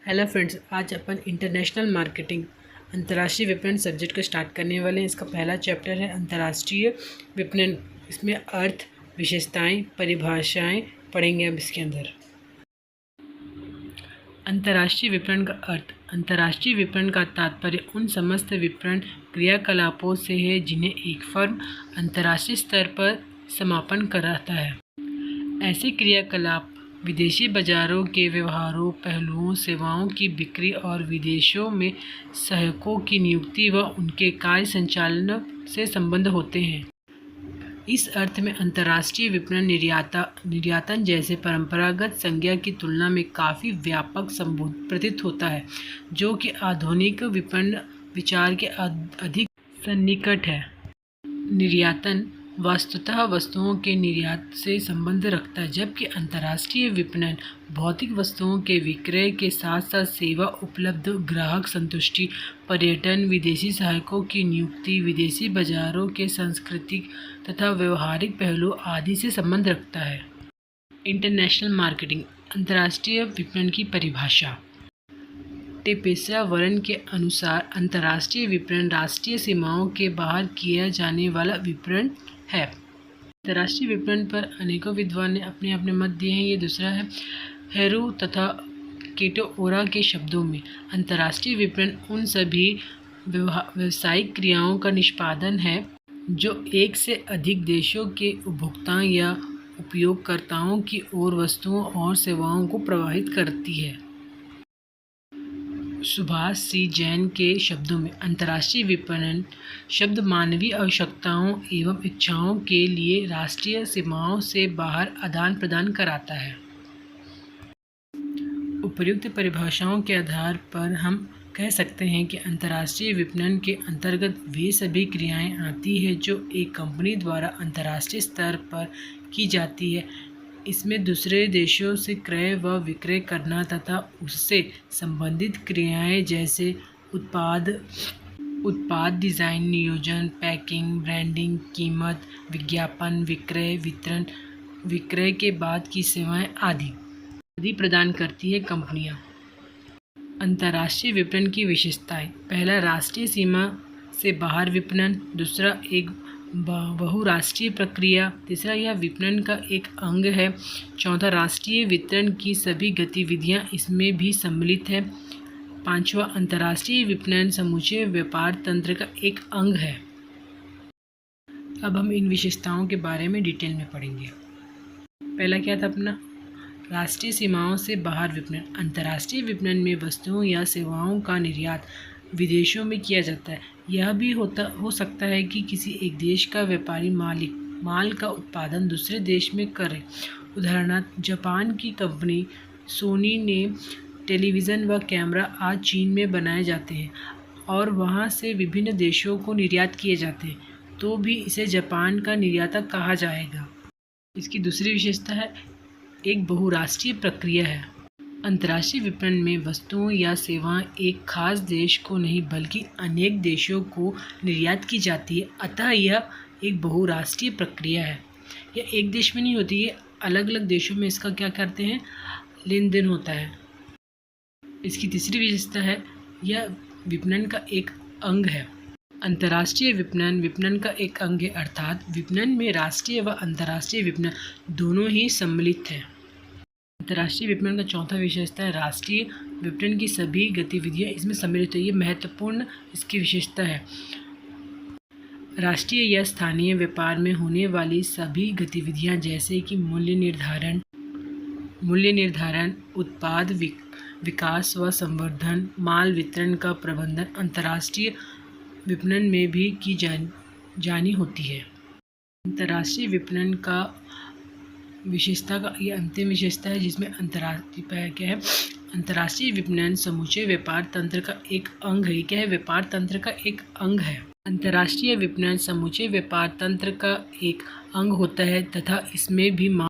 Hello friends, आज अपन international marketing अंतर्राष्ट्रीय विपणन सब्जेक्ट को स्टार्ट करने वाले हैं। इसका पहला चैप्टर है अंतर्राष्ट्रीय विपणन। इसमें अर्थ, विशेषताएं, परिभाषाएं पढ़ेंगे। अब इसके अंदर अंतर्राष्ट्रीय विपणन का अर्थ। अंतर्राष्ट्रीय विपणन का तात्पर्य उन समस्त विपणन क्रियाकलापों से है जिन्हें एक फर्म अंतर्राष्ट्रीय स्तर पर समापन कराता है। ऐसे क्रियाकलाप विदेशी बाजारों के व्यवहारों, पहलुओं, सेवाओं की बिक्री और विदेशों में सहायकों की नियुक्ति व उनके कार्य संचालन से संबंध होते हैं। इस अर्थ में अंतर्राष्ट्रीय विपणन निर्यातन जैसे परंपरागत संज्ञा की तुलना में काफ़ी व्यापक प्रतीत होता है, जो कि आधुनिक विपणन विचार के अधिक सन्निकट है। निर्यातन वस्तुतः वस्तुओं के निर्यात से संबंध रखता है, जबकि अंतर्राष्ट्रीय विपणन भौतिक वस्तुओं के विक्रय के साथ साथ सेवा उपलब्ध, ग्राहक संतुष्टि, पर्यटन, विदेशी सहायकों की नियुक्ति, विदेशी बाजारों के सांस्कृतिक तथा व्यवहारिक पहलू आदि से संबंध रखता है। इंटरनेशनल मार्केटिंग अंतर्राष्ट्रीय विपणन की परिभाषा। टेपेसा वर्णन के अनुसार अंतर्राष्ट्रीय विपणन राष्ट्रीय सीमाओं के बाहर किया जाने वाला विपणन है। अंतर्राष्ट्रीय विपणन पर अनेकों विद्वान ने अपने अपने मत दिए हैं। ये दूसरा है। हेरू तथा केटोओरा के शब्दों में अंतर्राष्ट्रीय विपणन उन सभी व्यावसायिक क्रियाओं का निष्पादन है जो एक से अधिक देशों के उपभोक्ताओं या उपयोगकर्ताओं की ओर वस्तुओं और सेवाओं को प्रवाहित करती है। सुभाष सी जैन के शब्दों में अंतर्राष्ट्रीय विपणन शब्द मानवीय आवश्यकताओं एवं इच्छाओं के लिए राष्ट्रीय सीमाओं से बाहर आदान प्रदान कराता है। उपर्युक्त परिभाषाओं के आधार पर हम कह सकते हैं कि अंतर्राष्ट्रीय विपणन के अंतर्गत वे सभी क्रियाएं आती हैं जो एक कंपनी द्वारा अंतर्राष्ट्रीय स्तर पर की जाती है। इसमें दूसरे देशों से क्रय व विक्रय करना तथा उससे संबंधित क्रियाएं जैसे उत्पाद डिज़ाइन, नियोजन, पैकिंग, ब्रांडिंग, कीमत, विज्ञापन, विक्रय, वितरण, विक्रय के बाद की सेवाएं आदि प्रदान करती है कंपनियां। अंतर्राष्ट्रीय विपणन की विशेषताएं। पहला, राष्ट्रीय सीमा से बाहर विपणन। दूसरा, एक बहुराष्ट्रीय प्रक्रिया। तीसरा, यह विपणन का एक अंग है। चौथा, राष्ट्रीय वितरण की सभी गतिविधियां इसमें भी सम्मिलित है। पांचवा, अंतर्राष्ट्रीय विपणन समूचे व्यापार तंत्र का एक अंग है। अब हम इन विशेषताओं के बारे में डिटेल में पढ़ेंगे। पहला क्या था अपना? राष्ट्रीय सीमाओं से बाहर विपणन। अंतर्राष्ट्रीय विपणन में वस्तुओं या सेवाओं का निर्यात विदेशों में किया जाता है। यह भी हो सकता है कि किसी एक देश का व्यापारी माल का उत्पादन दूसरे देश में करे। उदाहरणार्थ, जापान की कंपनी सोनी ने टेलीविज़न व कैमरा आज चीन में बनाए जाते हैं और वहां से विभिन्न देशों को निर्यात किए जाते हैं, तो भी इसे जापान का निर्यातक कहा जाएगा। इसकी दूसरी विशेषता है, एक बहुराष्ट्रीय प्रक्रिया है। अंतर्राष्ट्रीय विपणन में वस्तुओं या सेवाएं एक खास देश को नहीं बल्कि अनेक देशों को निर्यात की जाती है, अतः यह एक बहुराष्ट्रीय प्रक्रिया है। यह एक देश में नहीं होती है, अलग अलग देशों में इसका क्या करते हैं, लेन देन होता है। इसकी तीसरी विशेषता है, यह विपणन का एक अंग है। अंतर्राष्ट्रीय विपणन का एक अंग है, अर्थात विपणन में राष्ट्रीय व अंतर्राष्ट्रीय विपणन दोनों ही सम्मिलित है। अंतर्राष्ट्रीय विपणन का चौथा विशेषता है, राष्ट्रीय विपणन की सभी गतिविधियां इसमें सम्मिलित है। ये महत्वपूर्ण इसकी विशेषता है। राष्ट्रीय या स्थानीय व्यापार में होने वाली सभी गतिविधियां जैसे कि मूल्य निर्धारण, उत्पाद विकास व संवर्धन, माल वितरण का प्रबंधन अंतर्राष्ट्रीय विपणन में भी की जानी होती है। अंतर्राष्ट्रीय विपणन का विशेषता का ये अंतिम विशेषता है, जिसमें अंतर्राष्ट्रीय विपणन समूचे व्यापार तंत्र का एक अंग है। क्या है? व्यापार तंत्र का एक अंग है। अंतर्राष्ट्रीय विपणन समूचे व्यापार तंत्र का एक अंग होता है तथा इसमें भी